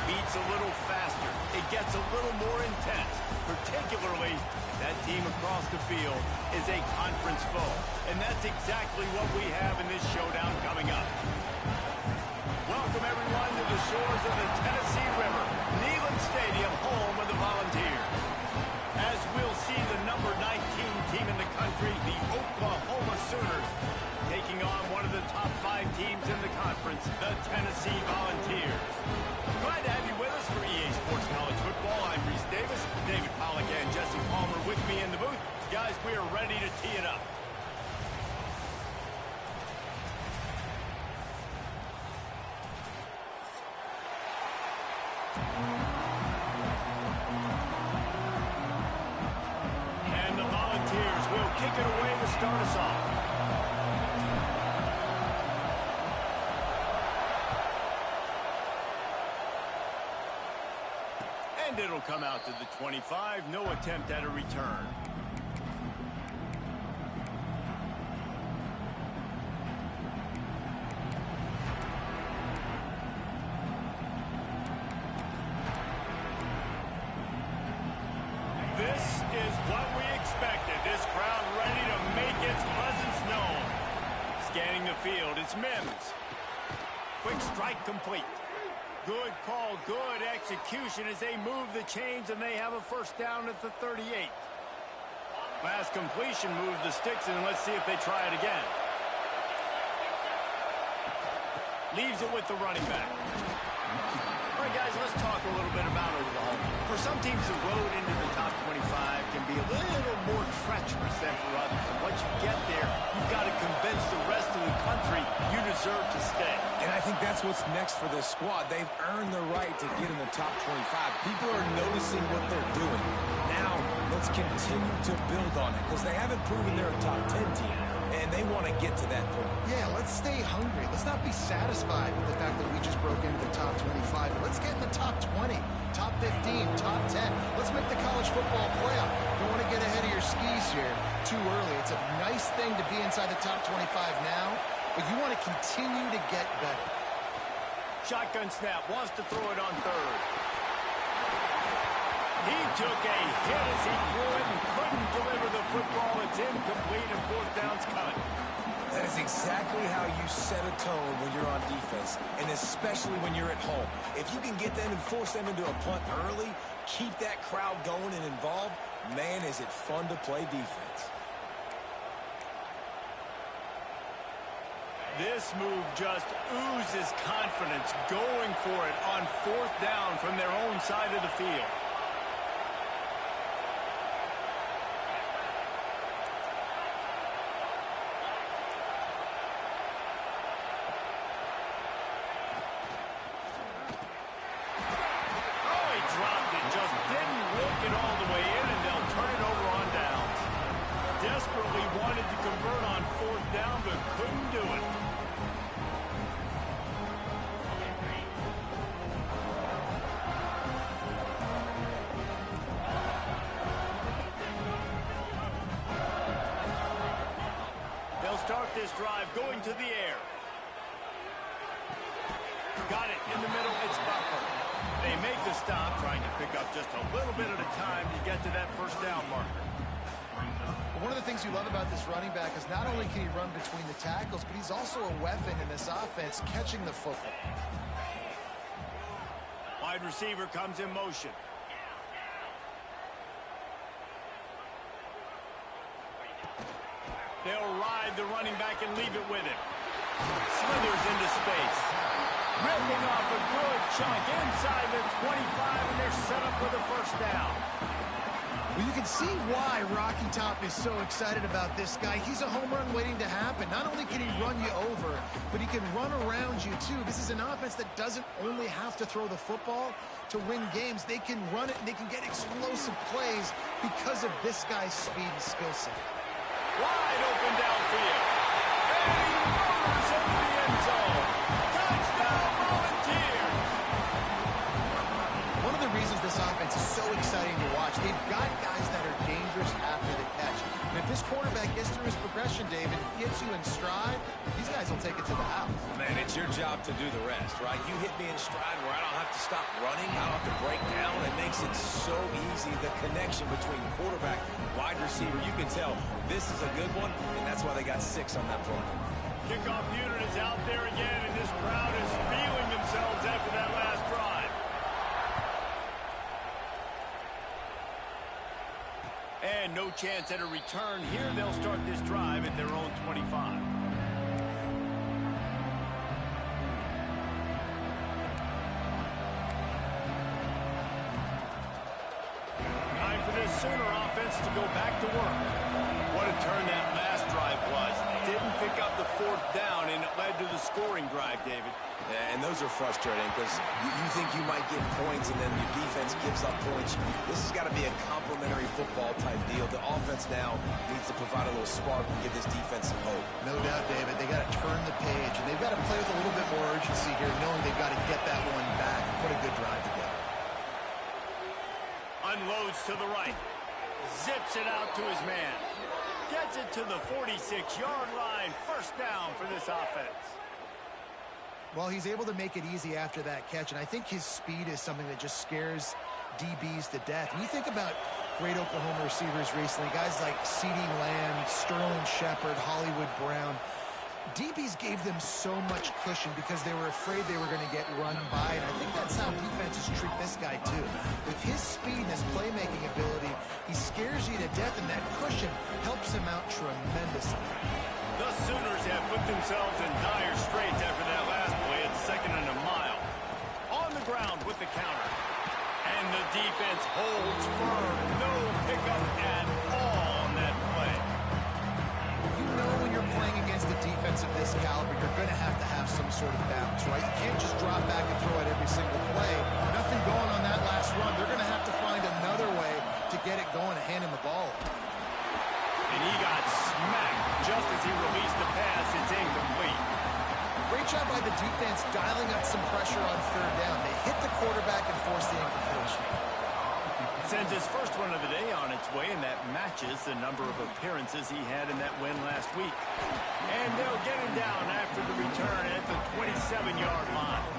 beats a little faster. It gets a little more intense. Particularly, that team across the field is a conference foe. And that's exactly what we have in this showdown coming up. Welcome, everyone, to the shores of the Tennessee River. Neyland Stadium, home of the Volunteers. As we'll see the number 19 team in the country, the Oklahoma Sooners, taking on one of the top 5 teams in the conference, the Tennessee Volunteers. Glad to have you with us for EA Sports College Football. I'm Reese Davis, David Pollack and Jesse Palmer with me in the booth. Guys, we are ready to tee it up. And the Volunteers will kick it away to start us off. And it'll come out to the 25. No attempt at a return. This is what we expected. This crowd ready to make its presence known. Scanning the field, it's Mims. Quick strike complete. Good call, good execution as they move the chains and they have a first down at the 38. Last completion moved the sticks, and let's see if they try it again. Leaves it with the running back. All right, guys, let's talk a little bit about Oklahoma. For some teams, the road into the top 25 can be a little more treacherous than for others. And once you get there, you've got to convince the rest of the country you deserve to stay. And I think that's what's next for this squad. They've earned the right to get in the top 25. People are noticing what they're doing. Now, let's continue to build on it because they haven't proven they're a top 10 team, and they want to get to that point. Yeah, let's stay hungry. Let's not be satisfied with the fact that we just broke into the top 25. Let's get in the top 20, top 15, top 10. Let's make the college football playoff. Don't want to get ahead of your skis here too early. It's a nice thing to be inside the top 25 now, but you want to continue to get better. Shotgun snap, wants to throw it on third. He took a hit as he threw it and couldn't deliver the football. It's incomplete and fourth down's coming. That is exactly how you set a tone when you're on defense, and especially when you're at home. If you can get them and force them into a punt early, keep that crowd going and involved, man, is it fun to play defense. This move just oozes confidence, going for it on fourth down from their own side of the field. Desperately wanted to convert on fourth down, but couldn't do it. They'll start this drive going to the air. Got it in the middle. It's Butler. They make the stop, trying to pick up just a little bit at a time to get to that first down marker. One of the things you love about this running back is not only can he run between the tackles, but he's also a weapon in this offense, catching the football. Wide receiver comes in motion. They'll ride the running back and leave it with him. Slithers into space. Ripping off a good chunk inside the 25, and they're set up with a first down. Well, you can see why Rocky Top is so excited about this guy. He's a home run waiting to happen. Not only can he run you over, but he can run around you, too. This is an offense that doesn't only have to throw the football to win games. They can run it, and they can get explosive plays because of this guy's speed and skill set. Wide open downfield. And he murders into the end zone. Touchdown, Volunteers! One of the reasons this offense is so exciting to watch, they've got guys that are dangerous after the catch. And if this quarterback gets through his progression, David, gets you in stride, these guys will take it to the house. Man, it's your job to do the rest, right? You hit me in stride where I don't have to stop running. I don't have to break down. It makes it so easy, the connection between quarterback, wide receiver. You can tell this is a good one, and that's why they got 6 on that play. Kickoff unit is out there again, and this crowd is feeling themselves after that last drive. And no chance at a return here. They'll start this drive at their own 25. Time for this Sooner offense to go back to work. What a turn that last drive was. Didn't pick up the 4th down, and it led to the scoring drive, David. Yeah, and those are frustrating because you think you might get points and then your defense gives up points. This has got to be a complementary football type deal. The offense now needs to provide a little spark and give this defense some hope. No doubt, David. They got to turn the page, and they've got to play with a little bit more urgency here, knowing they've got to get that one back and put a good drive together. Unloads to the right. Zips it out to his man. Gets it to the 46-yard line. First down for this offense. Well, he's able to make it easy after that catch, and I think his speed is something that just scares DBs to death. When you think about great Oklahoma receivers recently, guys like CeeDee Lamb, Sterling Shepard, Hollywood Brown, DBs gave them so much cushion because they were afraid they were going to get run by, and I think that's how defenses treat this guy too. With his speed and his playmaking ability, he scares you to death, and that cushion helps him out tremendously. The Sooners have put themselves in dire straits after that last play at 2nd and a mile. On the ground with the counter. And the defense holds firm. No pickup at all on that play. You know when you're playing against a defense of this caliber, you're going to have some sort of balance, right? You can't just drop back and throw it every single play. Nothing going on that last run. They're going to have to find another way to get it going and hand him the ball. And he got smacked just as he released the pass. It's incomplete. Great job by the defense dialing up some pressure on 3rd down. They hit the quarterback and forced the incompletion. Sends his first one of the day on its way, and that matches the number of appearances he had in that win last week. And they'll get him down after the return at the 27-yard line.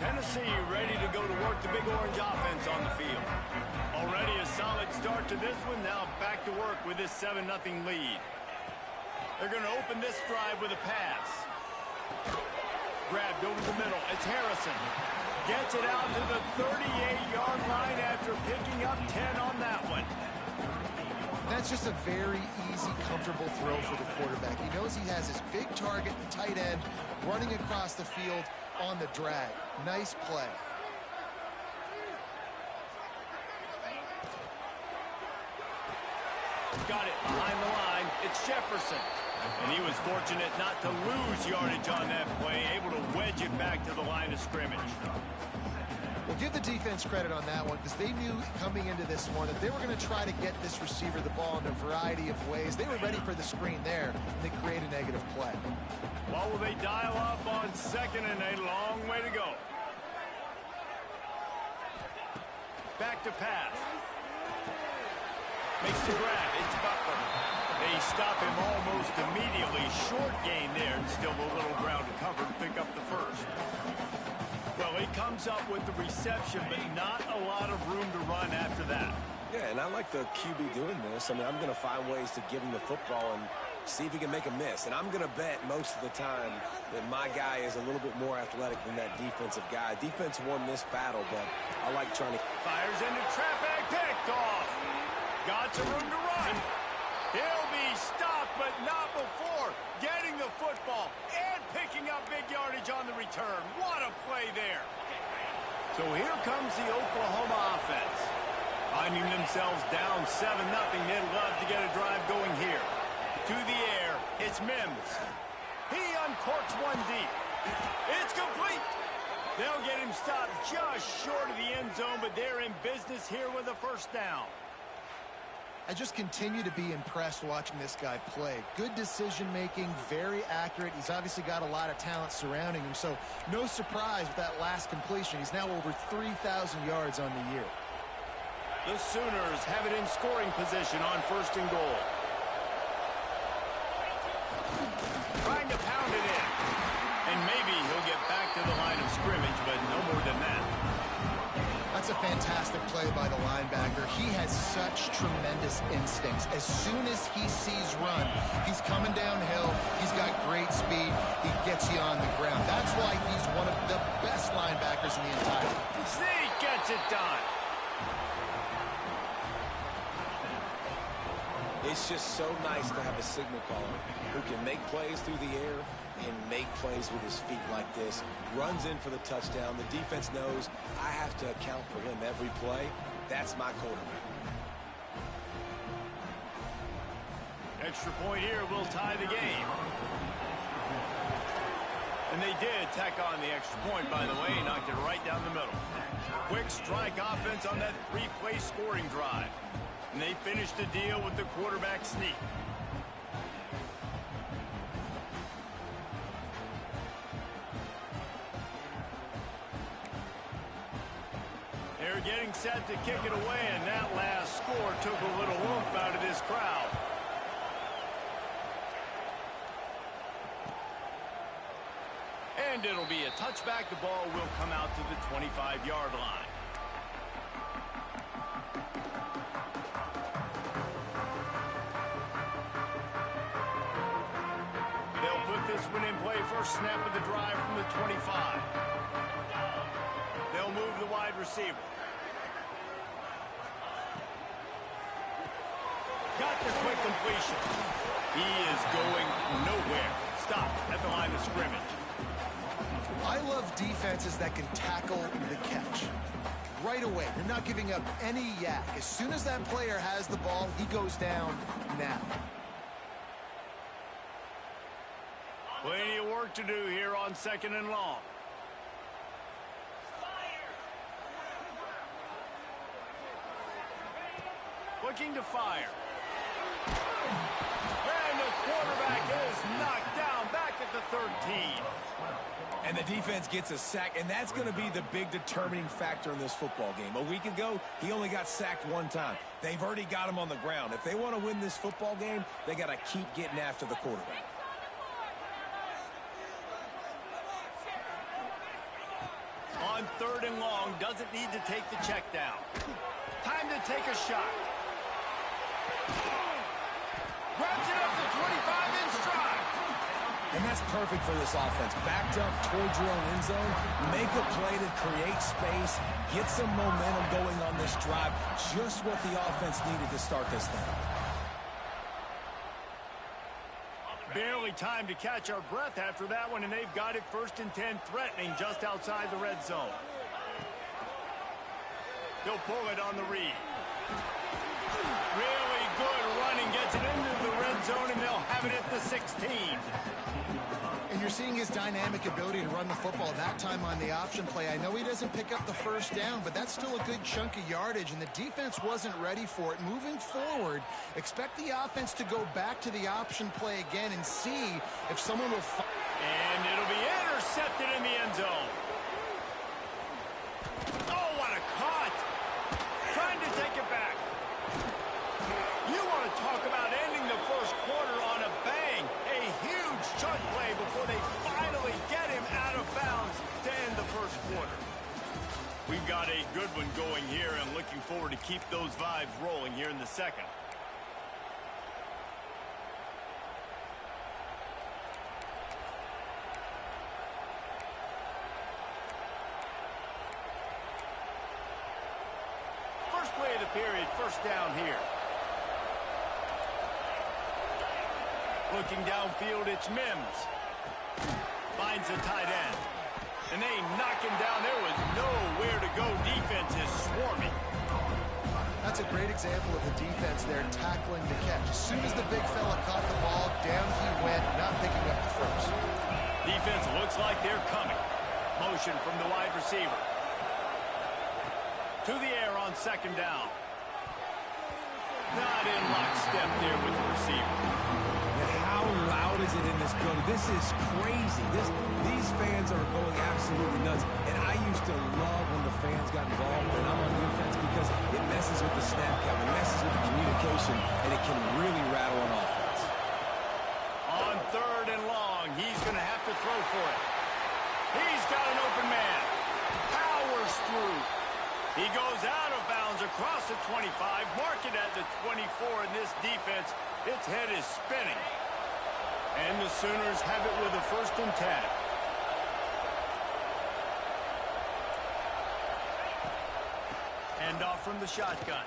Tennessee ready to go to work the Big Orange offense on the field. Already a solid start to this one. Now back to work with this 7-0 lead. They're going to open this drive with a pass. Grabbed over the middle. It's Harrison. Gets it out to the 38-yard line after picking up 10 on that one. That's just a very easy, comfortable throw for the quarterback. He knows he has his big target, tight end, running across the field on the drag. Nice play. Got it behind the line. It's Jefferson. And he was fortunate not to lose yardage on that play, able to wedge it back to the line of scrimmage. Well, give the defense credit on that one because they knew coming into this one that they were going to try to get this receiver the ball in a variety of ways. They were ready for the screen there, and they create a negative play. Well, will they dial up on 2nd and a long way to go? Back to pass. Makes the grab. It's Butler. They stop him almost immediately. Short gain there, and still a little ground to cover to pick up the first. Well, he comes up with the reception, but not a lot of room to run after that. Yeah, and I like the QB doing this. I mean, I'm going to find ways to give him the football and see if he can make a miss. And I'm going to bet most of the time that my guy is a little bit more athletic than that defensive guy. Defense won this battle, but I like trying to... Fires into traffic, picked off. Got some room to run. He'll be stopped, but not before getting the football and picking up big yardage on the return. What a play there. So here comes the Oklahoma offense. Finding themselves down 7-0, they'd love to get a drive going here. To the air, it's Mims. He uncorks one deep. It's complete. They'll get him stopped just short of the end zone, but they're in business here with a first down. I just continue to be impressed watching this guy play. Good decision-making, very accurate. He's obviously got a lot of talent surrounding him, so no surprise with that last completion. He's now over 3,000 yards on the year. The Sooners have it in scoring position on 1st and goal. Trying to pound it in. And maybe he'll get back to the line of scrimmage, but no more than that. That's a fantastic play by the linebacker. He has such tremendous instincts. As soon as he sees run, he's coming downhill. He's got great speed. He gets you on the ground. That's why he's one of the best linebackers in the entire league. Zeke gets it done. It's just so nice to have a signal caller who can make plays through the air and make plays with his feet like this. Runs in for the touchdown. The defense knows I have to account for him every play. That's my quarterback. Extra point here will tie the game. And they did tack on the extra point, by the way. Knocked it right down the middle. Quick strike offense on that 3-play scoring drive. And they finished the deal with the quarterback sneak. They're getting set to kick it away, and that last score took a little oomph out of this crowd. And it'll be a touchback. The ball will come out to the 25-yard line. They'll put this one in play. First snap of the drive from the 25. They'll move the wide receiver. Got the quick completion. He is going nowhere. Stop at the line of scrimmage. I love defenses that can tackle the catch. Right away, they're not giving up any yak. As soon as that player has the ball, he goes down now. Plenty of work to do here on 2nd and long. Looking to fire. And the quarterback is knocked down back at the 13. And the defense gets a sack, and that's going to be the big determining factor in this football game. A week ago, he only got sacked one time. They've already got him on the ground. If they want to win this football game, they got to keep getting after the quarterback. On 3rd and long, doesn't need to take the check down. Time to take a shot. Grabs it up to 25 in stride. And that's perfect for this offense. Backed up towards your own end zone, make a play to create space, get some momentum going on this drive. Just what the offense needed to start this thing. Barely time to catch our breath after that one, and they've got it 1st and 10, threatening just outside the red zone. They'll pull it on the read. Really good running, gets it into the red zone, and they'll have it at the 16. And you're seeing his dynamic ability to run the football that time on the option play. I know he doesn't pick up the first down, but that's still a good chunk of yardage, and the defense wasn't ready for it. Moving forward, expect the offense to go back to the option play again and see if someone will... And it'll be intercepted in the end zone. Oh, what a cut! Trying to take it back. You want to talk about ending the first quarter on a bang. A huge chunk play before they finally get him out of bounds to end the first quarter. We've got a good one going here and looking forward to keep those vibes rolling here in the second. First play of the period, first down here. Looking downfield, it's Mims. Finds a tight end. And they knock him down. There was nowhere to go. Defense is swarming. That's a great example of the defense there tackling the catch. As soon as the big fella caught the ball, down he went, not picking up the first. Defense looks like they're coming. Motion from the wide receiver. To the air on 2nd down. not in lockstep there with the receiver. And how loud is it in this building? This is crazy. These fans are going absolutely nuts. And I used to love when the fans got involved when I'm on defense because it messes with the snap count, it messes with the communication, and it can really rattle an offense. On 3rd and long, he's going to have to throw for it. He's got an open man. Powers through. He goes out of bounds across the 25, mark it at the 24, and this defense, its head is spinning. And the Sooners have it with a 1st and 10. Hand off from the shotgun.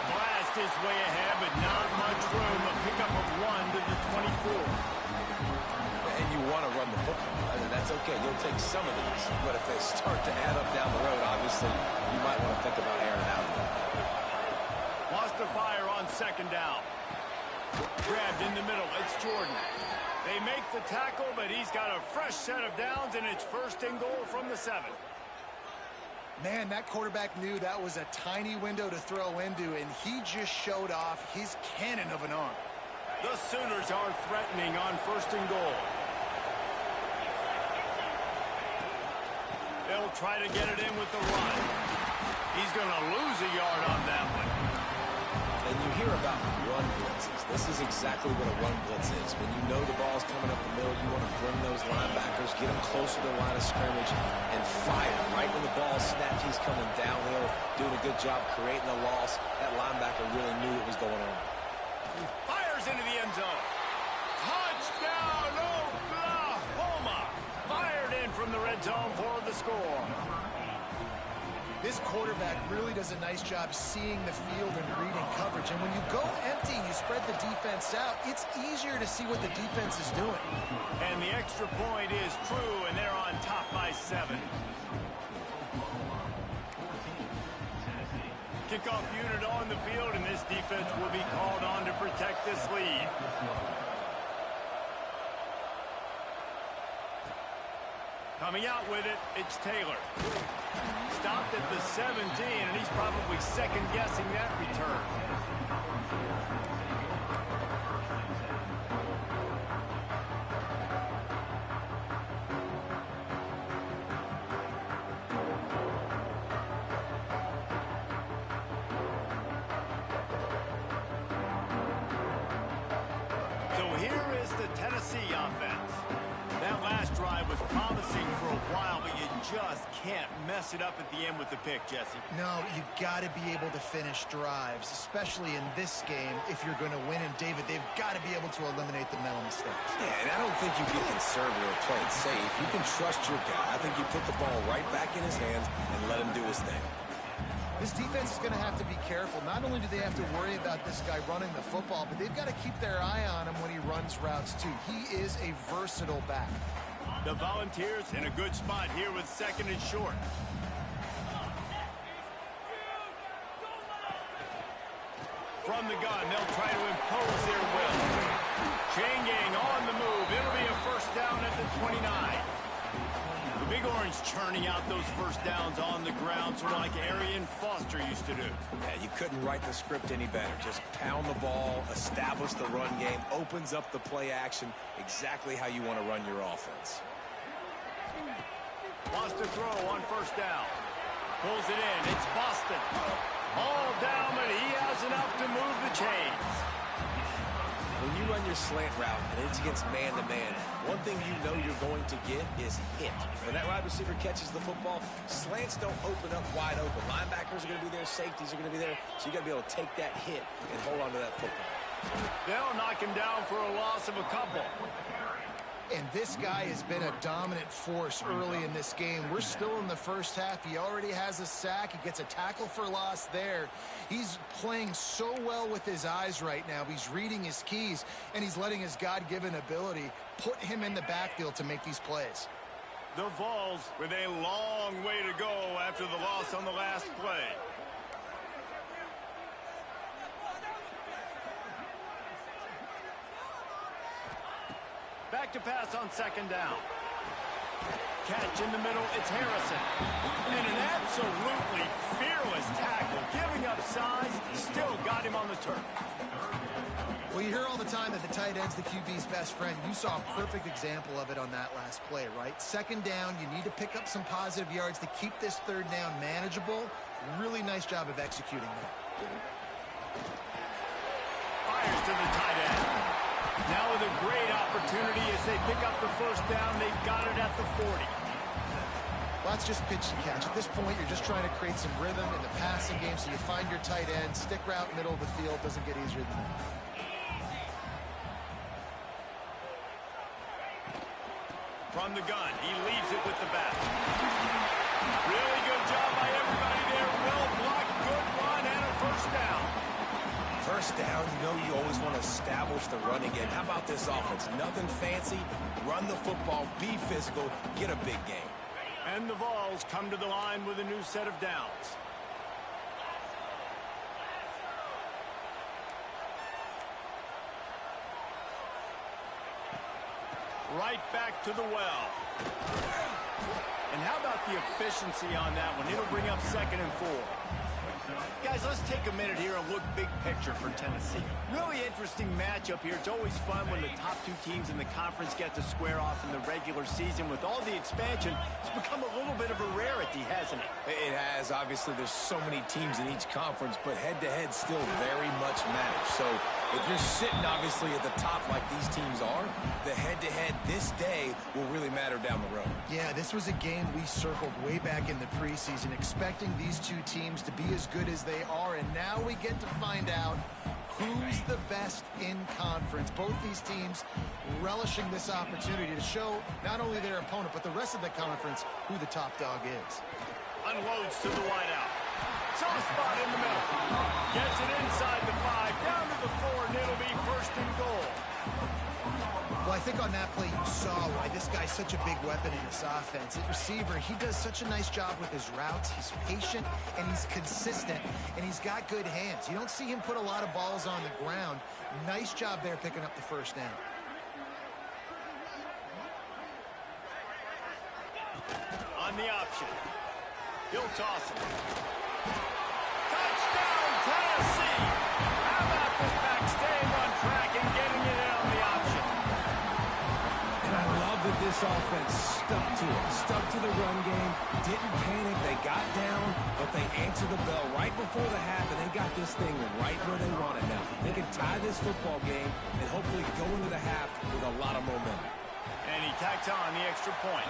Blast his way ahead, but not much room. A pickup of 1 to the 24. And you want to run the football. I mean, that's okay. You'll take some of these. But if they start to add up down the road, obviously, you might want to think about airing it out a little bit. Wants to fire on 2nd down. Grabbed in the middle. It's Jordan. They make the tackle, but he's got a fresh set of downs, and it's 1st and goal from the 7. Man, that quarterback knew that was a tiny window to throw into, and he just showed off his cannon of an arm. The Sooners are threatening on 1st and goal. They'll try to get it in with the run. He's going to lose a yard on that one. And you hear about run blitzes. This is exactly what a run blitz is. When you know the ball's coming up the middle, you want to bring those linebackers, get them closer to the line of scrimmage, and fire. Right when the ball snapped, he's coming downhill, doing a good job creating a loss. That linebacker really knew what was going on. Fires into the end zone. Touchdown, Oklahoma! Fired in from the red zone for the score. This quarterback really does a nice job seeing the field and reading coverage. And when you go empty and you spread the defense out, it's easier to see what the defense is doing. And the extra point is true, and they're on top by 7. Kickoff unit on the field, and this defense will be called on to protect this lead. Coming out with it, it's Taylor. Stopped at the 17, and he's probably second-guessing that return. So here is the Tennessee offense. That last drive was promising for a while, but you just can't mess it up at the end with the pick, Jesse. No, you got to be able to finish drives, especially in this game if you're going to win. And, David, they've got to be able to eliminate the mental mistakes. Yeah, and I don't think you get conservative or play it safe. You can trust your guy. I think you put the ball right back in his hands and let him do his thing. This defense is going to have to be careful. Not only do they have to worry about this guy running the football, but they've got to keep their eye on him when he runs routes, too. He is a versatile back. The Volunteers in a good spot here with 2nd and short. From the gun, they'll try to impose their will. Chain gang on the move. It'll be a 1st down at the 29. The Big Orange churning out those 1st downs on the ground, sort of like Arian Foster used to do. Yeah, you couldn't write the script any better. Just pound the ball, establish the run game, opens up the play action, exactly how you want to run your offense. Wants to throw on 1st down. Pulls it in. It's Boston. All down, but he has enough to move the chains. When you run your slant route and it's against man-to-man, one thing you know you're going to get is hit. When that wide receiver catches the football, slants don't open up wide open. Linebackers are going to be there, safeties are going to be there, so you got to be able to take that hit and hold on to that football. They'll knock him down for a loss of a couple. And this guy has been a dominant force early in this game. We're still in the 1st half. He already has a sack. He gets a tackle for loss there. He's playing so well with his eyes right now. He's reading his keys, and he's letting his God-given ability put him in the backfield to make these plays. The Vols with a long way to go after the loss on the last play. Back to pass on 2nd down. Catch in the middle, it's Harrison. And an absolutely fearless tackle, giving up size, still got him on the turf. Well, you hear all the time that the tight end's the QB's best friend. You saw a perfect example of it on that last play, right? Second down, you need to pick up some positive yards to keep this third down manageable. Really nice job of executing that. Fires to the tight end. Now with a great opportunity as they pick up the first down. They've got it at the 40. Well, that's just pitch and catch. At this point, you're just trying to create some rhythm in the passing game, so you find your tight end, stick route, middle of the field. Doesn't get easier than that. From the gun, he leaves it with the bat. Really good job by everybody there. Well blocked, good run, and a first down. First down, you know you always want to establish the running game. How about this offense? Nothing fancy. Run the football, be physical, get a big game. And the Vols come to the line with a new set of downs. Right back to the well. And how about the efficiency on that one? It'll bring up 2nd and 4. Guys, let's take a minute here and look big picture for Tennessee. Really interesting matchup here. It's always fun when the top two teams in the conference get to square off in the regular season. With all the expansion, it's become a little bit of a rarity, hasn't it? It has. Obviously, there's so many teams in each conference, but head-to-head still very much matters. So if you're sitting, obviously, at the top like these teams are, the head-to-head this day will really matter down the road. Yeah, this was a game we circled way back in the preseason, expecting these two teams to be as good as they are, and now we get to find out who's the best in conference. Both these teams relishing this opportunity to show not only their opponent, but the rest of the conference who the top dog is. Unloads to the wideout. Soft spot in the middle. Gets it inside the 5, down to the 4, and it'll be 1st and goal. Well, I think on that play you saw why this guy's such a big weapon in this offense. At receiver, he does such a nice job with his routes. He's patient, and he's consistent, and he's got good hands. You don't see him put a lot of balls on the ground. Nice job there picking up the first down. On the option. He'll toss it. Touchdown, Tennessee! How about this back staying on track and getting it in on the option? And I love that this offense stuck to it, stuck to the run game, didn't panic, they got down, but they answered the bell right before the half, and they got this thing right where they want it now. They can tie this football game and hopefully go into the half with a lot of momentum. And he tacks on the extra point.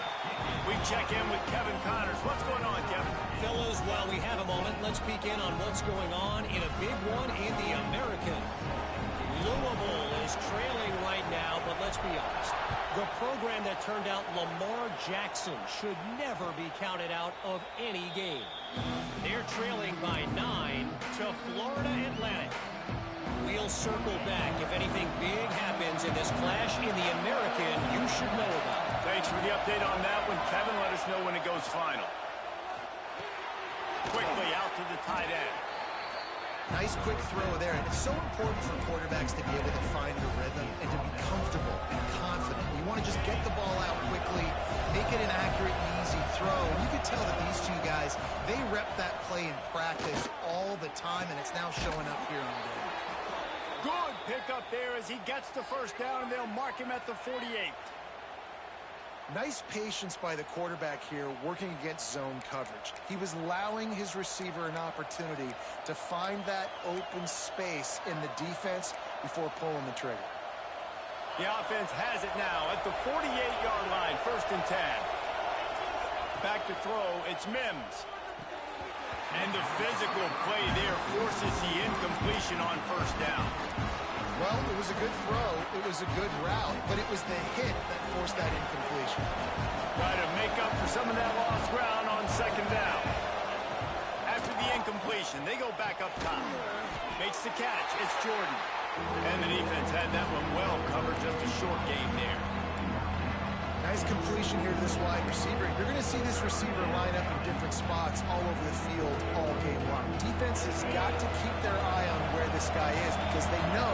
We check in with Kevin Connors. What's going on, Kevin? Fellas, while we have a moment, let's peek in on what's going on in a big one in the American. Louisville is trailing right now, but let's be honest. The program that turned out Lamar Jackson should never be counted out of any game. They're trailing by 9 to Florida Atlantic. We'll circle back if anything big happens in this clash in the American you should know about. Thanks for the update on that one, Kevin. Let us know when it goes final. Quickly out to the tight end. Nice quick throw there, and it's so important for quarterbacks to be able to find the rhythm and to be comfortable and confident. You want to just get the ball out quickly, make it an accurate and easy throw. And you can tell that these two guys, they rep that play in practice all the time, and it's now showing up here on the game. Good pickup there as he gets the first down, and they'll mark him at the 48. Nice patience by the quarterback here working against zone coverage. He was allowing his receiver an opportunity to find that open space in the defense before pulling the trigger. The offense has it now at the 48-yard line, 1st and 10. Back to throw, it's Mims. And the physical play there forces the incompletion on 1st down. Well, it was a good throw, it was a good route, but it was the hit that forced that incompletion. Try to make up for some of that lost ground on 2nd down. After the incompletion, they go back up top. Makes the catch, it's Jordan. And the defense had that one well covered, just a short game there. Nice completion here to this wide receiver. You're going to see this receiver line up in different spots all over the field all game long. Defense has got to keep their eye on where this guy is because they know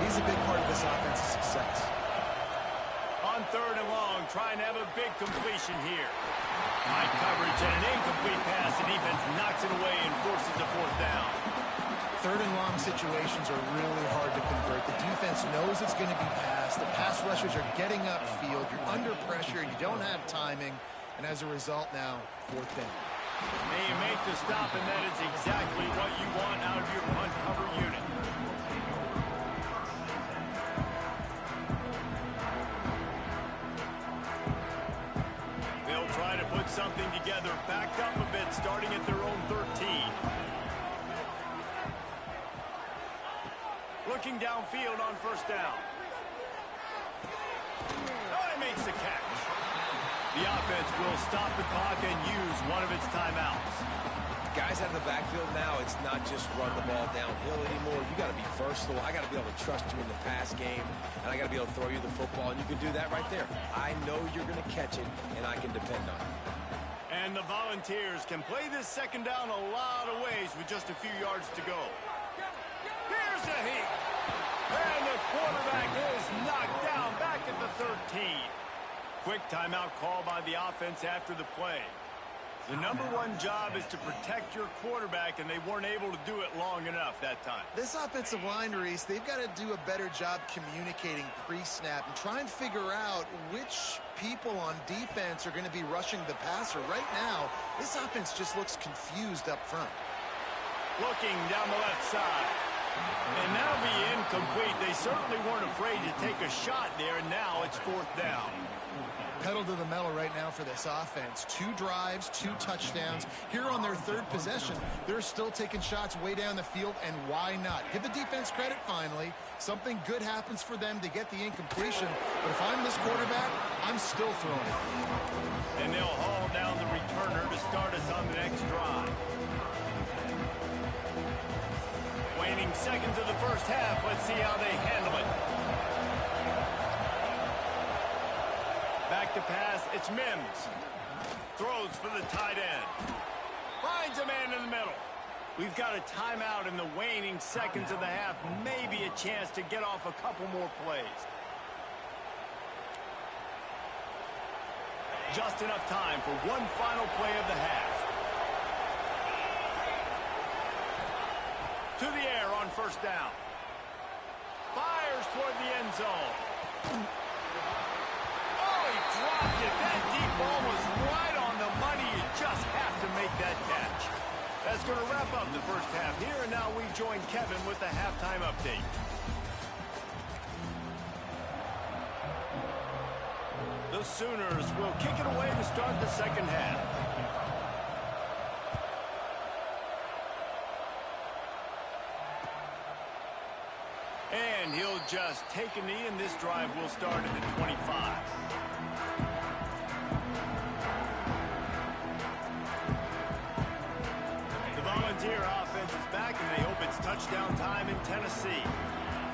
he's a big part of this offense's success. On 3rd and long, trying to have a big completion here. High coverage and an incomplete pass. The defense knocks it away and forces the 4th down. 3rd and long situations are really hard to convert. The defense knows it's going to be passed. The pass rushers are getting upfield. You're under pressure. You don't have timing. And as a result now, 4th down. And you make the stop, and that is exactly what you want out of your punt cover unit. They'll try to put something together, backed up a bit, starting at their own 13. Looking downfield on 1st down. Oh, he makes the catch. The offense will stop the clock and use one of its timeouts. Guys out of the backfield now, it's not just run the ball downhill anymore. You got to be versatile. I got to be able to trust you in the pass game, and I got to be able to throw you the football, and you can do that right there. I know you're going to catch it, and I can depend on it. And the Volunteers can play this 2nd down a lot of ways with just a few yards to go. Here's a hit. And the quarterback is knocked down back at the 13. Quick timeout call by the offense after the play. The #1 job is to protect your quarterback, and they weren't able to do it long enough that time. This offensive line, Reese, they've got to do a better job communicating pre-snap and try and figure out which people on defense are going to be rushing the passer. Right now, this offense just looks confused up front. Looking down the left side. And that'll be incomplete. They certainly weren't afraid to take a shot there, and now it's 4th down. Pedal to the metal right now for this offense. 2 drives, 2 touchdowns. Here on their 3rd possession, they're still taking shots way down the field, and why not? Give the defense credit finally. Something good happens for them to get the incompletion, but if I'm this quarterback, I'm still throwing it. And they'll haul down the returner to start us on the next drive. Waning seconds of the 1st half. Let's see how they handle it. Back to pass, it's Mims. Throws for the tight end. Finds a man in the middle. We've got a timeout in the waning seconds of the half. Maybe a chance to get off a couple more plays. Just enough time for one final play of the half. To the air on 1st down. Fires toward the end zone. Dropped it. That deep ball was right on the money. You just have to make that catch. That's going to wrap up the 1st half here, and now we join Kevin with the halftime update. The Sooners will kick it away to start the 2nd half. And he'll just take a knee, and this drive will start at the 25. Volunteer offense is back, and they hope it's touchdown time in Tennessee.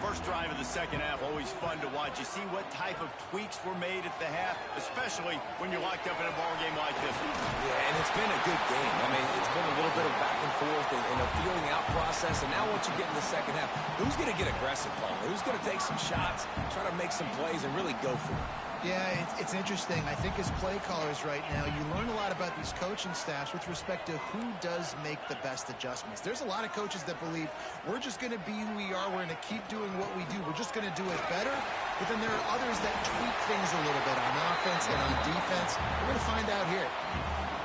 First drive of the 2nd half, always fun to watch. You see what type of tweaks were made at the half, especially when you're locked up in a ball game like this one. Yeah, and it's been a good game. I mean, it's been a little bit of back and forth and a feeling out process, and now once you get in the 2nd half, who's going to get aggressive, Paul? Who's going to take some shots, try to make some plays, and really go for it? Yeah, it's interesting. I think as play callers right now, you learn a lot about these coaching staffs with respect to who does make the best adjustments. There's a lot of coaches that believe we're just going to be who we are. We're going to keep doing what we do. We're just going to do it better. But then there are others that tweak things a little bit on offense and on defense. We're going to find out here.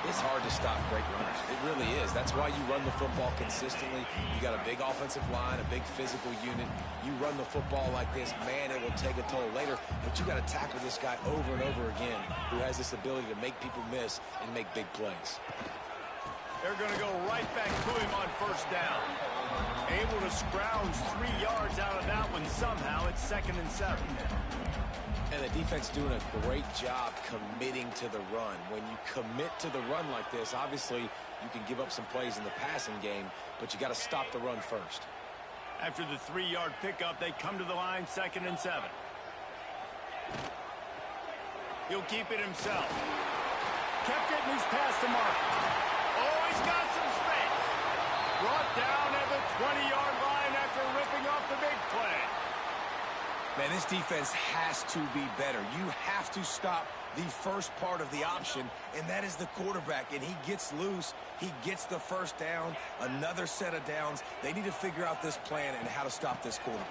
It's hard to stop great runners. It really is. That's why you run the football consistently. You got a big offensive line, a big physical unit. You run the football like this, man, it will take a toll later. But you got to tackle this guy over and over again who has this ability to make people miss and make big plays. They're going to go right back to him on 1st down. Able to scrounge 3 yards out of that one somehow. It's 2nd and 7. And the defense doing a great job committing to the run. When you commit to the run like this, obviously you can give up some plays in the passing game, but you got to stop the run first. After the 3-yard pickup, they come to the line, 2nd and 7. He'll keep it himself. Kept getting his pass to Mark. Oh, he's got some space. Brought down at the 20-yard line after ripping off the big play. Man, this defense has to be better. You have to stop the first part of the option, and that is the quarterback. And he gets loose. He gets the first down, another set of downs. They need to figure out this plan and how to stop this quarterback.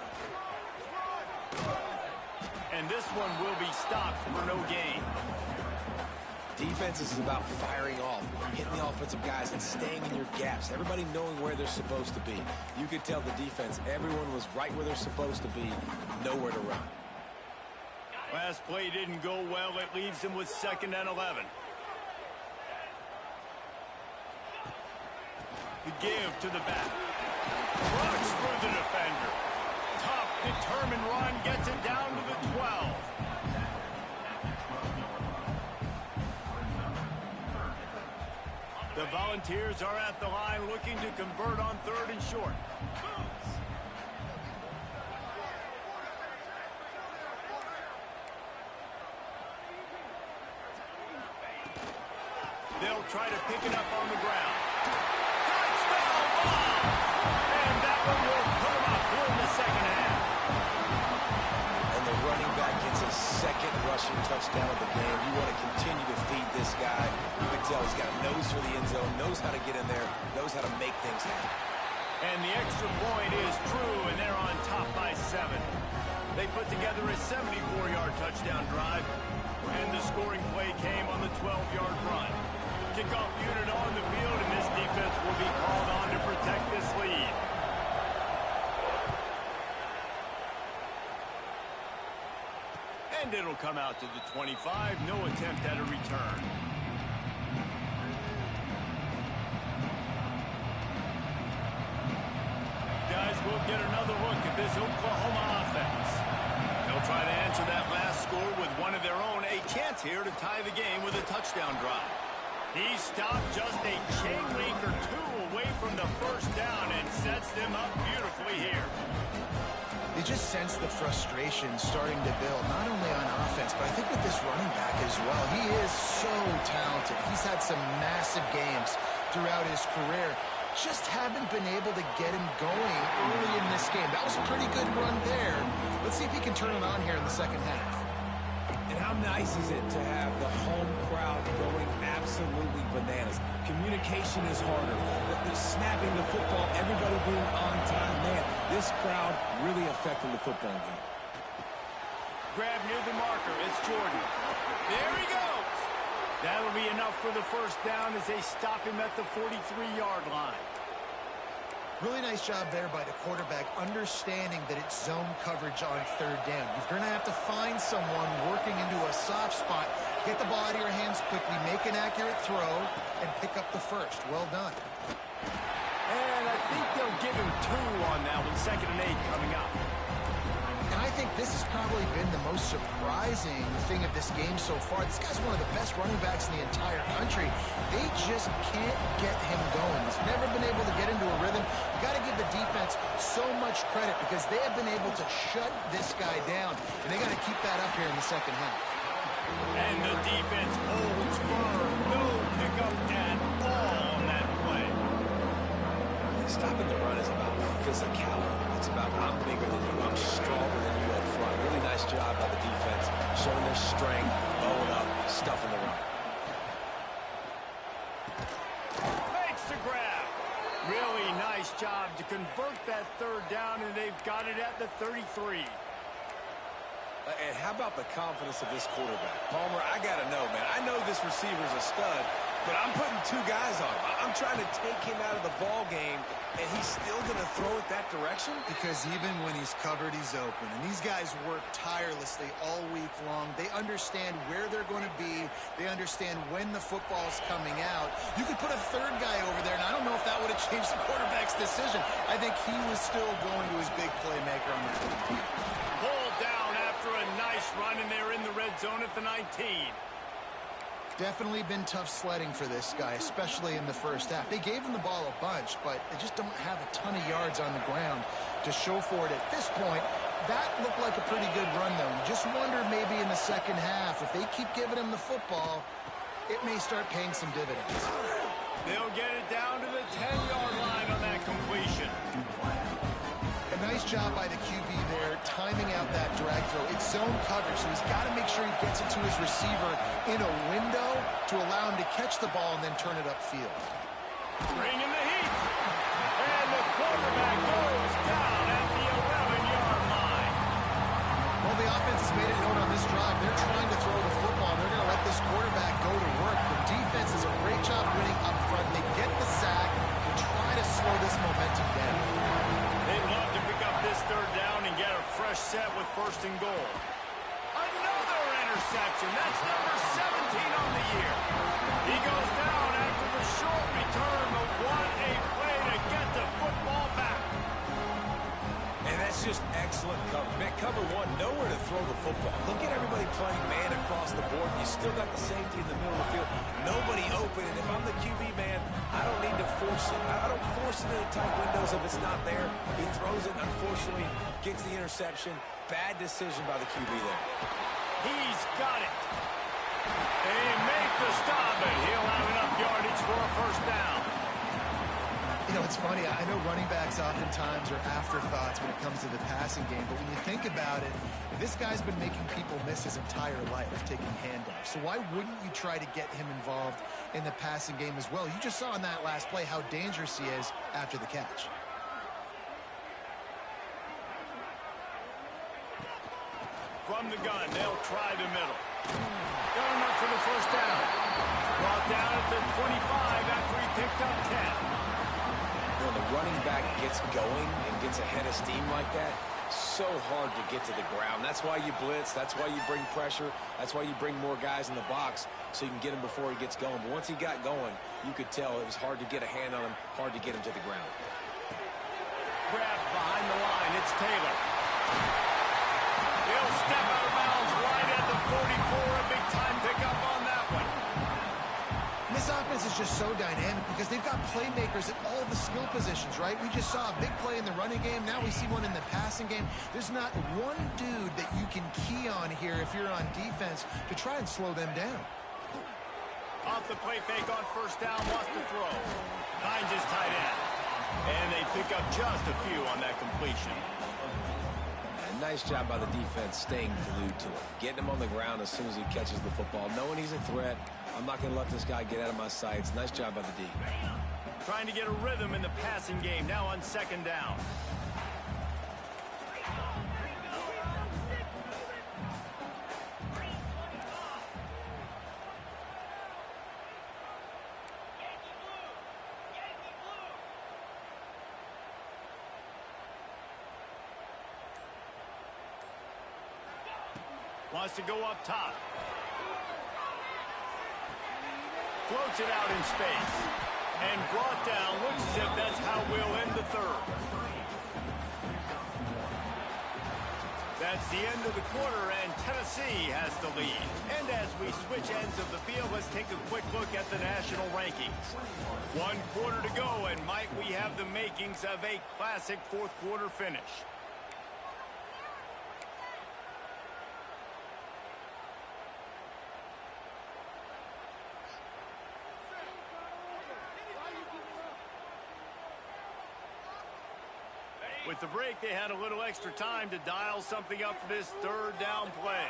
And this one will be stopped for no gain. Defense is about firing off, hitting the offensive guys, and staying in your gaps. Everybody knowing where they're supposed to be. You could tell the defense, everyone was right where they're supposed to be, nowhere to run. Last play didn't go well. It leaves him with 2nd and 11. The give to the back. Runs through the defender. Tough, determined run. Gets it down to the 12. The Volunteers are at the line looking to convert on 3rd and short. They'll try to pick it up on the ground. Touchdown ball! And that one will put him up here in the 2nd half. And the running back gets his 2nd rushing touchdown of the game. You want to continue to feed this guy. You can tell he's got a nose for the end zone, knows how to get in there, knows how to make things happen. And the extra point is true, and they're on top by 7. They put together a 74-yard touchdown drive, and the scoring play came on the 12-yard run. Kickoff unit on the field, and this defense will be called on to protect this lead. And it'll come out to the 25. No attempt at a return. Guys, we'll get another look at this Oklahoma offense. They'll try to answer that last score with one of their own. A chance here to tie the game with a touchdown drive. He stopped just a chain link or 2 away from the first down and sets them up beautifully here. You just sense the frustration starting to build, not only on offense, but I think with this running back as well. He is so talented. He's had some massive games throughout his career. Just haven't been able to get him going early in this game. That was a pretty good run there. Let's see if he can turn it on here in the 2nd half. And how nice is it to have the home crowd going absolutely bananas? Communication is harder. The snapping the football, everybody being on time. Man, this crowd really affecting the football game. Grab near the marker. It's Jordan. There he goes. That'll be enough for the first down as they stop him at the 43-yard line. Really nice job there by the quarterback, understanding that it's zone coverage on 3rd down. You're going to have to find someone working into a soft spot, get the ball out of your hands quickly, make an accurate throw, and pick up the first. Well done. And I think they'll give him 2 on that one. 2nd and 8 coming up. And I think this has probably been the most surprising thing of this game so far. This guy's one of the best running backs in the entire country. They just can't get him going. He's never been able to get into a rhythm. You got to give the defense so much credit because they have been able to shut this guy down. And they got to keep that up here in the 2nd half. And the defense holds firm. No pickup at all on that play. Stopping the run is about physicality. It's about I'm bigger than you, I'm stronger than you up front. Really nice job by the defense, showing their strength, bowing up, stuffing the run. Makes the grab. Really nice job to convert that 3rd down, and they've got it at the 33. And how about the confidence of this quarterback? Palmer, I got to know, man. I know this receiver's a stud, but I'm putting 2 guys on him. I'm trying to take him out of the ball game, and he's still going to throw it that direction? Because even when he's covered, he's open. And these guys work tirelessly all week long. They understand where they're going to be. They understand when the football's coming out. You could put a 3rd guy over there, and I don't know if that would have changed the quarterback's decision. I think he was still going to his big playmaker on the field. Pulled down after a nice run, and they're in the red zone at the 19. Definitely been tough sledding for this guy, especially in the first half. They gave him the ball a bunch, but they just don't have a ton of yards on the ground to show for it at this point. That looked like a pretty good run, though. You just wonder maybe in the 2nd half, if they keep giving him the football, it may start paying some dividends. They'll get it down to the 10-yard line on that completion. A nice job by the QB there, timing out that drag throw. It's zone coverage, so he's got to make sure he gets it to his receiver in a window to allow him to catch the ball and then turn it upfield. Bringing the heat. And the quarterback goes down at the 11-yard line. Well, the offense has made it known on this drive. They're trying to throw the football. They're going to let this quarterback go to work. The defense does a great job winning up front. They get the sack to try to slow this momentum down. They'd love to pick up this third down and get a fresh set with first and goal. Another interception. That's number 17 on the year. He goes down after the short return, but what a play to get the football back. And that's just excellent cover. Man, cover one, nowhere to throw the football. Look at everybody playing man across the board. You still got the safety in the middle of the field. Nobody open. And if I'm the QB, man, I don't need to force it. I don't force it in the tight windows if it's not there. He throws it, unfortunately, gets the interception. Bad decision by the QB there. He's got it. They make the stop, and he'll have enough yardage for a first down. You know, it's funny. I know running backs oftentimes are afterthoughts when it comes to the passing game, but when you think about it, this guy's been making people miss his entire life taking handoffs. So why wouldn't you try to get him involved in the passing game as well? You just saw in that last play how dangerous he is after the catch. From the gun, they'll try the middle. Got enough for the first down. Brought down at the 25 after he picked up 10. When the running back gets going and gets ahead of steam like that, so hard to get to the ground. That's why you blitz. That's why you bring pressure. That's why you bring more guys in the box so you can get him before he gets going. But once he got going, you could tell it was hard to get a hand on him, hard to get him to the ground. Grab behind the line. It's Taylor. He'll step out of bounds right at the 44. A big-time pickup on that one. This offense is just so dynamic because they've got playmakers at all the skill positions, right? We just saw a big play in the running game. Now we see one in the passing game. There's not one dude that you can key on here if you're on defense to try and slow them down. Off the play fake on first down, wants to throw. Hines is tight end. And they pick up just a few on that completion. And nice job by the defense staying glued to it. Getting him on the ground as soon as he catches the football. Knowing he's a threat. I'm not going to let this guy get out of my sights. Nice job by the D. Trying to get a rhythm in the passing game. Now on second down. Wants to go up top. Floats it out in space. And brought down. Looks as if that's how we'll end the third. That's the end of the quarter, and Tennessee has the lead. And as we switch ends of the field, let's take a quick look at the national rankings. 1 quarter to go, and might we have the makings of a classic fourth quarter finish. With the break, they had a little extra time to dial something up for this third down play.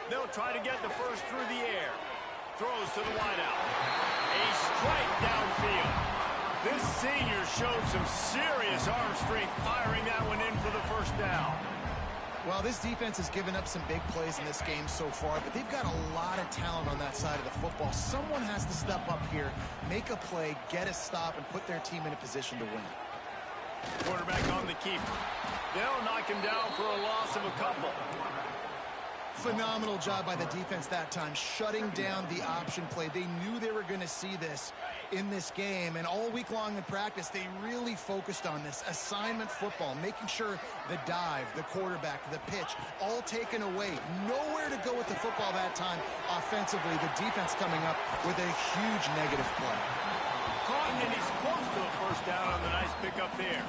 They'll try to get the first through the air. Throws to the wideout. A strike downfield. This senior showed some serious arm strength firing that one in for the first down. Well, this defense has given up some big plays in this game so far, but they've got a lot of talent on that side of the football. Someone has to step up here, make a play, get a stop, and put their team in a position to win. Quarterback on the keeper. They'll knock him down for a loss of a couple. Phenomenal job by the defense that time, shutting down the option play. They knew they were going to see this in this game, and all week long in practice, they really focused on this assignment football, making sure the dive, the quarterback, the pitch, all taken away. Nowhere to go with the football that time offensively. The defense coming up with a huge negative play. Caught, and he's close to a first down on the nice pickup there.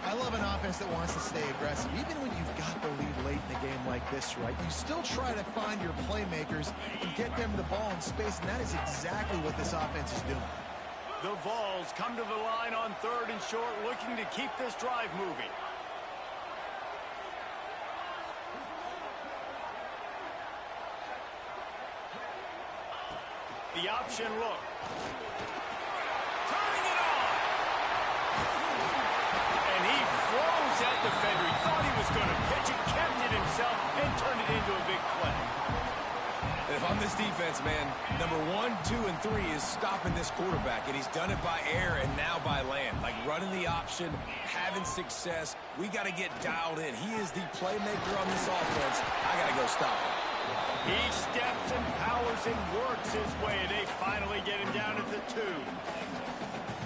I love an offense that wants to stay aggressive. Even when you've got the lead late in a game like this, right, you still try to find your playmakers and get them the ball in space, and that is exactly what this offense is doing. The Vols come to the line on 3rd and short, looking to keep this drive moving. The option look. Turning it on. And he froze that defender. He thought he was going to pitch it, kept it himself, and turned it into a big play. If I'm this defense, man, number 1, 2, and 3 is stopping this quarterback, and he's done it by air and now by land. Like running the option, having success. We got to get dialed in. He is the playmaker on this offense. I got to go stop him. He steps and powers and works his way. They finally get him down at the 2.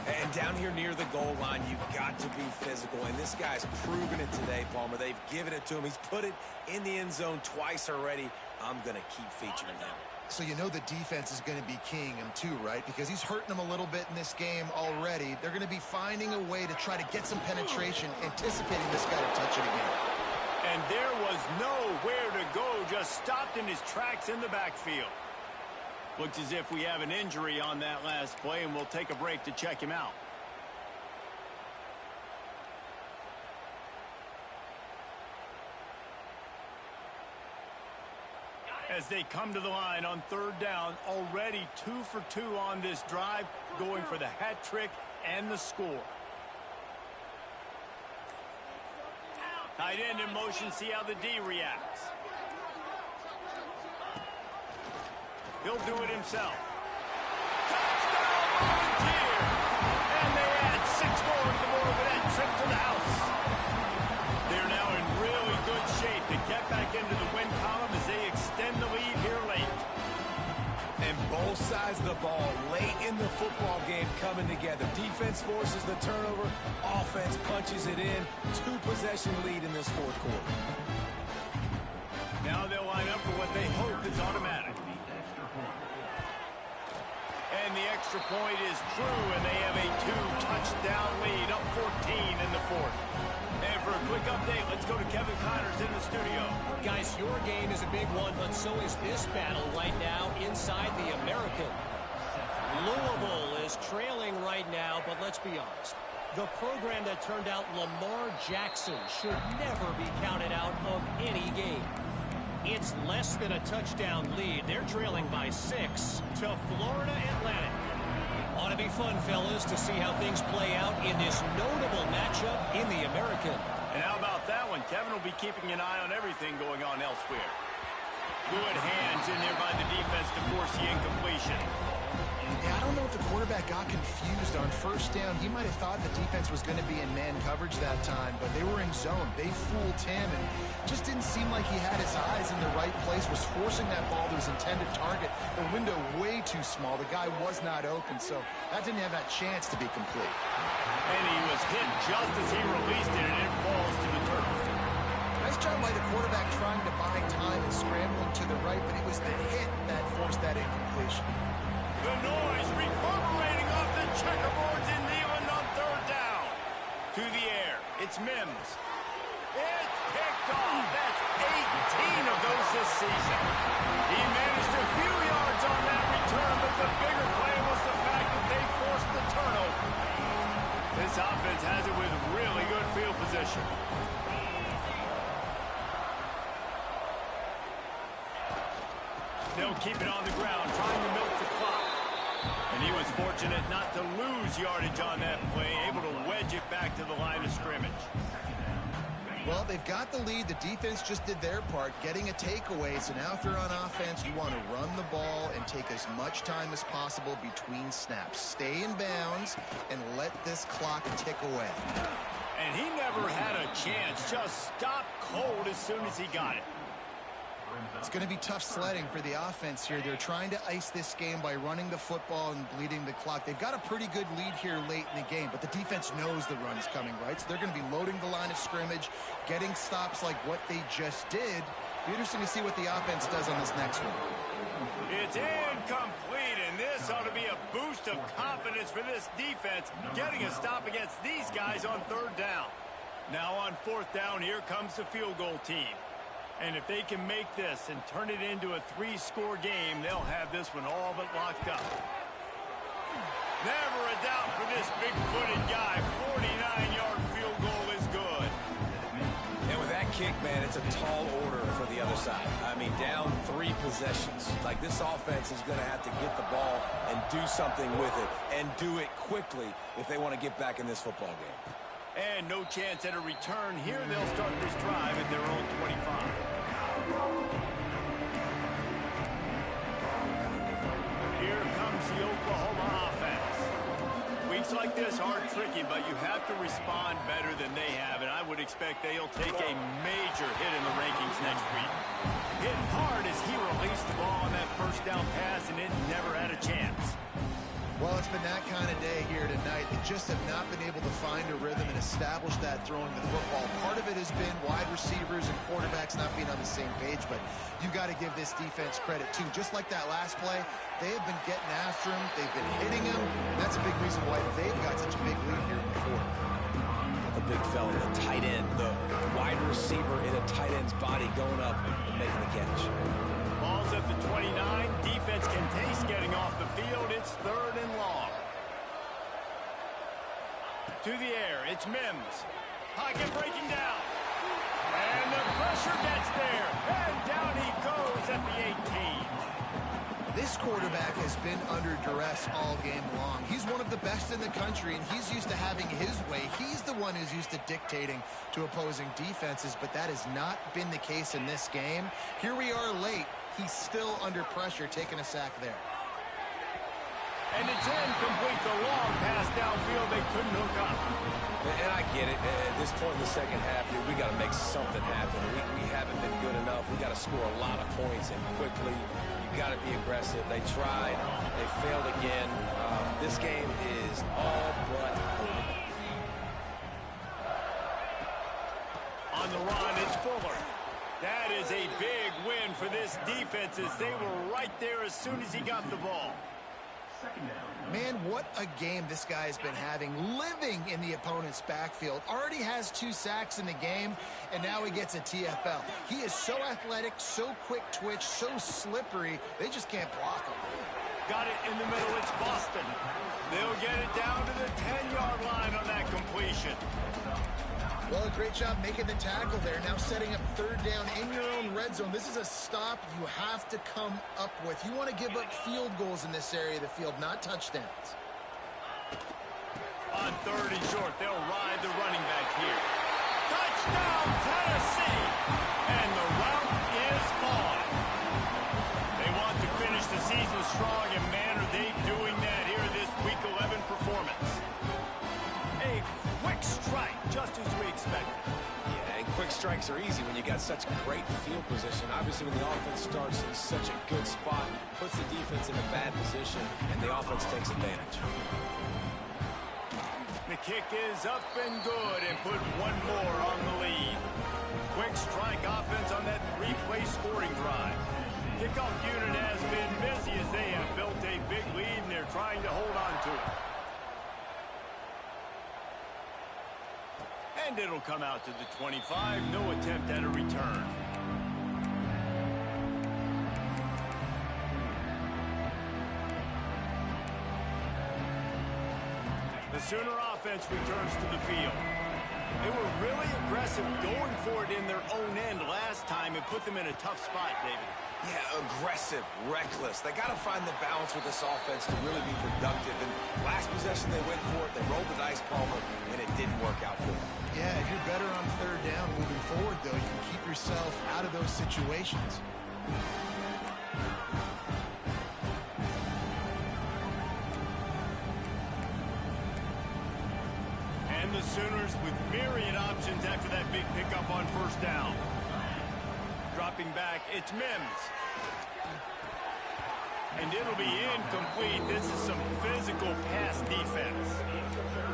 And down here near the goal line, you've got to be physical. And this guy's proven it today, Palmer. They've given it to him. He's put it in the end zone twice already. I'm going to keep featuring him. So you know the defense is going to be keying him too, right? Because he's hurting them a little bit in this game already. They're going to be finding a way to try to get some penetration, anticipating this guy to touch it again. And there was nowhere to go, just stopped in his tracks in the backfield. Looks as if we have an injury on that last play, and we'll take a break to check him out. As they come to the line on 3rd down, already 2 for 2 on this drive, going for the hat trick and the score. Tight end in motion, see how the D reacts. He'll do it himself. Touchdown, Volunteer! And they add 6 more to the board with that trip to the house. They're now in really good shape to get back into the win column as they extend the lead here late. And both sides of the ball late in the football game coming together. Defense forces the turnover. Offense punches it in. 2-possession lead in this 4th quarter. Now they'll line up for what they hope is automatic. And the extra point is true, and they have a 2-touchdown lead, up 14 in the 4th. And for a quick update, let's go to Kevin Connors in the studio. Guys, your game is a big one, but so is this battle right now inside the American. Louisville is trailing right now, but let's be honest. The program that turned out Lamar Jackson should never be counted out of any game. It's less than a touchdown lead. They're trailing by 6 to Florida Atlantic. Ought to be fun, fellas, to see how things play out in this notable matchup in the American. And how about that one? Kevin will be keeping an eye on everything going on elsewhere. Good hands in there by the defense to force the incompletion. Yeah, I don't know if the quarterback got confused on 1st down. He might have thought the defense was going to be in man coverage that time, but they were in zone. They fooled him, and just didn't seem like he had his eyes in the right place, was forcing that ball to his intended target. The window way too small. The guy was not open, so that didn't have that chance to be complete. And he was hit just as he released it, and it falls to the turf. Nice job by the quarterback trying to buy time and scrambling to the right, but it was the hit that forced that incompletion. The noise reverberating off the checkerboards in Neyland on 3rd down. To the air, it's Mims. It's picked off. That's 18 of those this season. He managed a few yards on that return, but the bigger play was the fact that they forced the turnover. This offense has it with really good field position. They'll keep it on the ground, trying to milk the clock. And he was fortunate not to lose yardage on that play, able to wedge it back to the line of scrimmage. Well, they've got the lead. The defense just did their part, getting a takeaway. So now if you're on offense, you want to run the ball and take as much time as possible between snaps. Stay in bounds and let this clock tick away. And he never had a chance. Just stopped cold as soon as he got it. It's going to be tough sledding for the offense here. They're trying to ice this game by running the football and bleeding the clock. They've got a pretty good lead here late in the game, but the defense knows the run's coming, right? So they're going to be loading the line of scrimmage, getting stops like what they just did. Be interesting to see what the offense does on this next one. It's incomplete, and this ought to be a boost of confidence for this defense, getting a stop against these guys on 3rd down. Now on 4th down, here comes the field goal team. And if they can make this and turn it into a 3-score game, they'll have this one all but locked up. Never a doubt for this big-footed guy. 49-yard field goal is good. And with that kick, man, it's a tall order for the other side. I mean, down 3 possessions. Like, this offense is going to have to get the ball and do something with it, and do it quickly if they want to get back in this football game. And no chance at a return here. They'll start this drive at their own 25. Here comes the Oklahoma offense. Weeks like this are tricky, but you have to respond better than they have, and I would expect they'll take a major hit in the rankings next week. Hit hard as he released the ball on that first down pass, and it never had a chance. Well, it's been that kind of day here tonight. They just have not been able to find a rhythm and establish that throwing the football. Part of it has been wide receivers and quarterbacks not being on the same page, but you got to give this defense credit, too. Just like that last play, they have been getting after him. They've been hitting him. That's a big reason why they've got such a big lead here in the quarter. The big fella, the tight end, the wide receiver in a tight end's body going up and making the catch. Ball's at the 29. Defense can taste getting off the field. It's 3rd and long. To the air, it's Mims. Pocket breaking down. And the pressure gets there. And down he goes at the 18. This quarterback has been under duress all game long. He's one of the best in the country, and he's used to having his way. He's the one who's used to dictating to opposing defenses, but that has not been the case in this game. Here we are late. He's still under pressure, taking a sack there. And it's incomplete. The long pass downfield. They couldn't hook up. And I get it. At this point in the second half, we got to make something happen. We haven't been good enough. We got to score a lot of points and quickly. You got to be aggressive. They tried. They failed again. This game is all but over. On the run, it's Fuller. That is a big win for this defense as they were right there as soon as he got the ball. Man, what a game this guy has been having, living in the opponent's backfield. Already has 2 sacks in the game, and now he gets a TFL. He is so athletic, so quick twitch, so slippery, they just can't block him. Got it in the middle, it's Boston. They'll get it down to the 10-yard line on that completion. Well, a great job making the tackle there. Now setting up 3rd down in your own red zone. This is a stop you have to come up with. You want to give up field goals in this area of the field, not touchdowns. On 3rd and short, they'll ride the running back here. Touchdown, Tennessee! And the route is on. They want to finish the season strong, and man, are they doing that here this Week 11 performance. A quick strike, just as we expected. Yeah, and quick strikes are easy when you got such great field position. Obviously, when the offense starts in such a good spot, puts the defense in a bad position, and the offense takes advantage. The kick is up and good, and put one more on the lead. Quick strike offense on that 3-play scoring drive. Kickoff unit has been busy as they have built a big lead, and they're trying to hold on to it. And it'll come out to the 25. No attempt at a return. The Sooner offense returns to the field. They were really aggressive going for it in their own end last time and put them in a tough spot, David. Yeah, aggressive, reckless. They got to find the balance with this offense to really be productive. And last possession, they went for it. They rolled the dice, Palmer, and it didn't work out for them. Yeah, if you're better on 3rd down moving forward, though, you can keep yourself out of those situations. And the Sooners with myriad options after that big pickup on 1st down. Dropping back, it's Mims. And it'll be incomplete. This is some physical pass defense.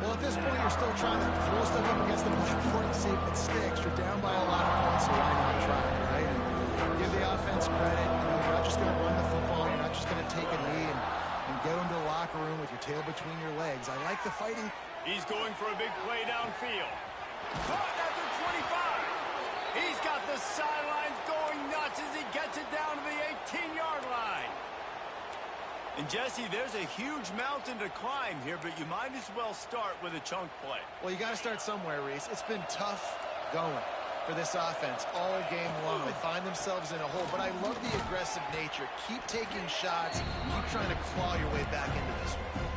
Well, at this point, you're still trying to throw stuff up against the blackboard and see if it sticks. You're down by a lot of points, so why not try, right? And give the offense credit. You know, you're not just going to run the football. You're not just going to take a knee and go into the locker room with your tail between your legs. I like the fighting. He's going for a big play downfield. Caught at the 25. He's got the sidelines going nuts as he gets it down to the 18-yard line. And Jesse, there's a huge mountain to climb here, but you might as well start with a chunk play. Well, you got to start somewhere, Reese. It's been tough going for this offense all game long. They find themselves in a hole, but I love the aggressive nature. Keep taking shots. Keep trying to claw your way back into this one.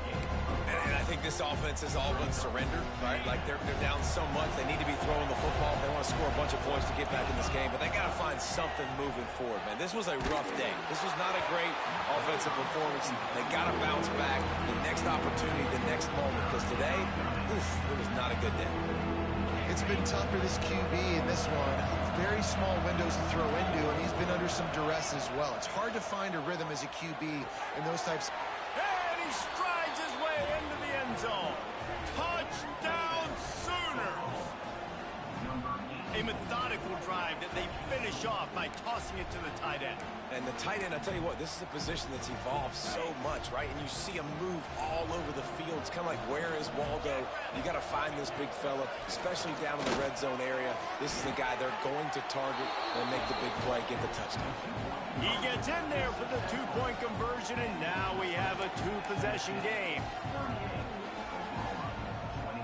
And I think this offense is all but surrendered, right? Like they're down so much. They need to be throwing the football. They want to score a bunch of points to get back in this game, but they got to find something moving forward, man. This was a rough day. This was not a great offensive performance. They got to bounce back the next opportunity, the next moment, because today, it was not a good day. It's been tough for this QB in this one. Very small windows to throw into, and he's been under some duress as well. It's hard to find a rhythm as a QB in those types. And he strides his way into the end zone. Touchdown Sooners! A methodical drive that they finish off by tossing it to the tight end. And the tight end, I'll tell you what, this is a position that's evolved so much, right? And you see him move all over the field. It's kind of like, where is Waldo? You got to find this big fella, especially down in the red zone area. This is the guy they're going to target and make the big play, get the touchdown. He gets in there for the two-point conversion, and now we have a two-possession game.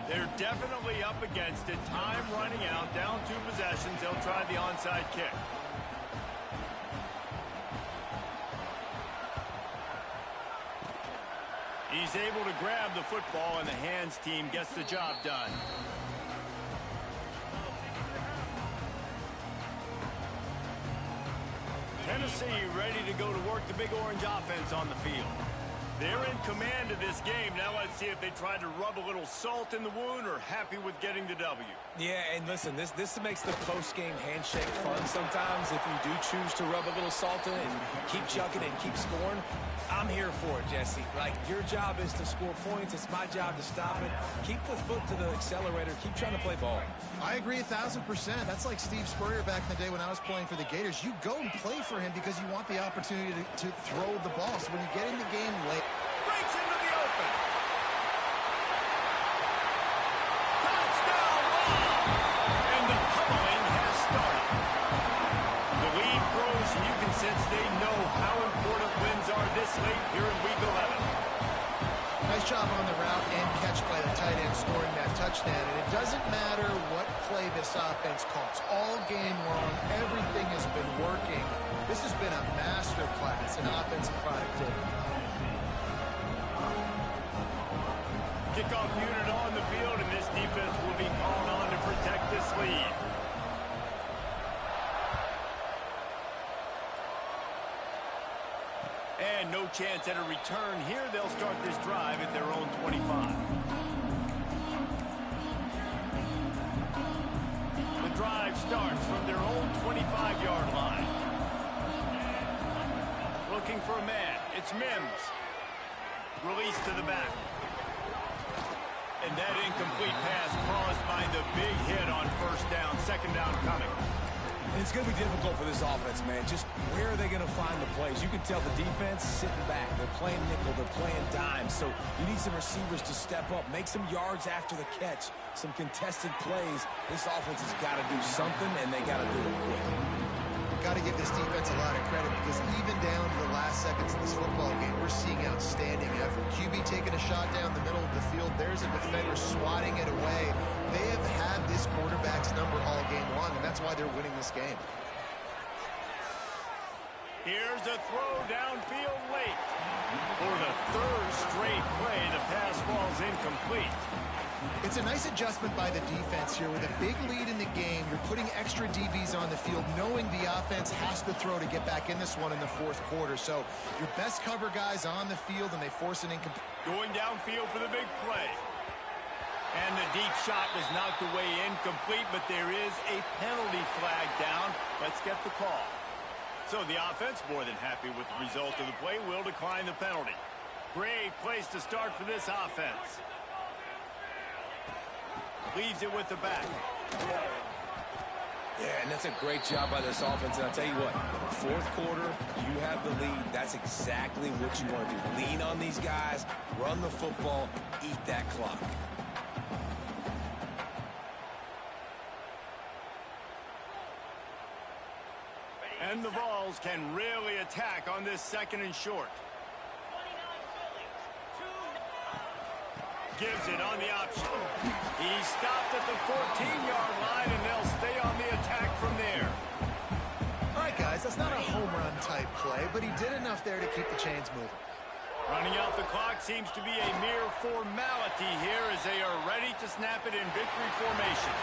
They're definitely up against it. Time running out, down 2 possessions. They'll try the onside kick. He's able to grab the football, and the hands team gets the job done. Tennessee ready to go to work the Big Orange offense on the field. They're in command of this game. Now let's see if they try to rub a little salt in the wound or happy with getting the W. Yeah, and listen, this makes the post-game handshake fun sometimes. If you do choose to rub a little salt in and keep chucking and keep scoring, I'm here for it, Jesse. Like, your job is to score points. It's my job to stop it. Keep the foot to the accelerator. Keep trying to play ball. I agree 1,000%. That's like Steve Spurrier back in the day when I was playing for the Gators. You go and play for him because you want the opportunity to throw the ball. So when you get in the game late, Breaks into the open. Touchdown ball. And the pummeling has started. The lead grows, and you can sense they know how important wins are this late here in Week 11. nice job on the route and catch by the tight end scoring that touchdown. And it doesn't matter what play this offense calls. All game long, everything has been working. This has been a master class in offensive productivity. Kickoff unit on the field, and this defense will be called on to protect this lead. And no chance at a return here. They'll start this drive at their own 25. The drive starts from their own 25-yard line. Looking for a man. It's Mims. Release to the back. And that incomplete pass caused by the big hit on first down. Second down coming. It's going to be difficult for this offense, man. Just where are they going to find the plays? You can tell the defense sitting back. They're playing nickel. They're playing dime. So you need some receivers to step up, make some yards after the catch, some contested plays. This offense has got to do something, and they got to do it quick. Got to give this defense a lot of credit because even down to the last seconds of this football game, we're seeing outstanding effort. QB taking a shot down the middle of the field. There's a defender swatting it away. They have had this quarterback's number all game long, and that's why they're winning this game. Here's a throw downfield late. For the third straight play, the pass falls incomplete. It's a nice adjustment by the defense here. With a big lead in the game, you're putting extra DBs on the field, knowing the offense has to throw to get back in this one in the fourth quarter. So your best cover guys on the field, and they force an incomplete. Going downfield for the big play. And the deep shot was knocked away incomplete, but there is a penalty flag down. Let's get the call. So the offense, more than happy with the result of the play, will decline the penalty. Great place to start for this offense. Leaves it with the back. Yeah, and that's a great job by this offense. And I'll tell you what, fourth quarter, you have the lead. That's exactly what you want to do. Lean on these guys, run the football, eat that clock. And the Vols can really attack on this second and short. gives it on the option. He stopped at the 14-yard line, and they'll stay on the attack from there. All right, guys, that's not a home run type play, but he did enough there to keep the chains moving. Running out the clock seems to be a mere formality here as they are ready to snap it in victory formation.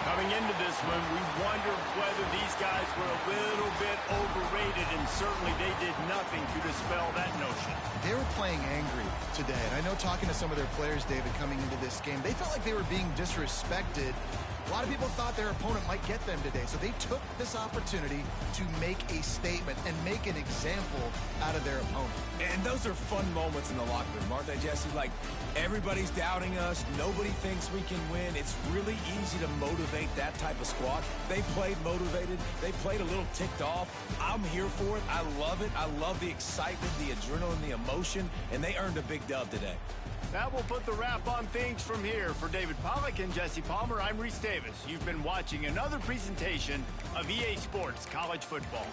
Coming into this one, we wondered whether these guys were a little bit overrated, and certainly they did nothing to dispel that notion. They were playing angry today, and I know talking to some of their players, David, coming into this game, they felt like they were being disrespected. A lot of people thought their opponent might get them today, so they took this opportunity to make a statement and make an example out of their opponent. And those are fun moments in the locker room, aren't they, Jesse? Like, everybody's doubting us. Nobody thinks we can win. It's really easy to motivate that type of squad. They played motivated. They played a little ticked off. I'm here for it. I love it. I love the excitement, the adrenaline, the emotion, and they earned a big dub today. That will put the wrap on things from here. For David Pollack and Jesse Palmer, I'm Reese Davis. You've been watching another presentation of EA Sports College Football.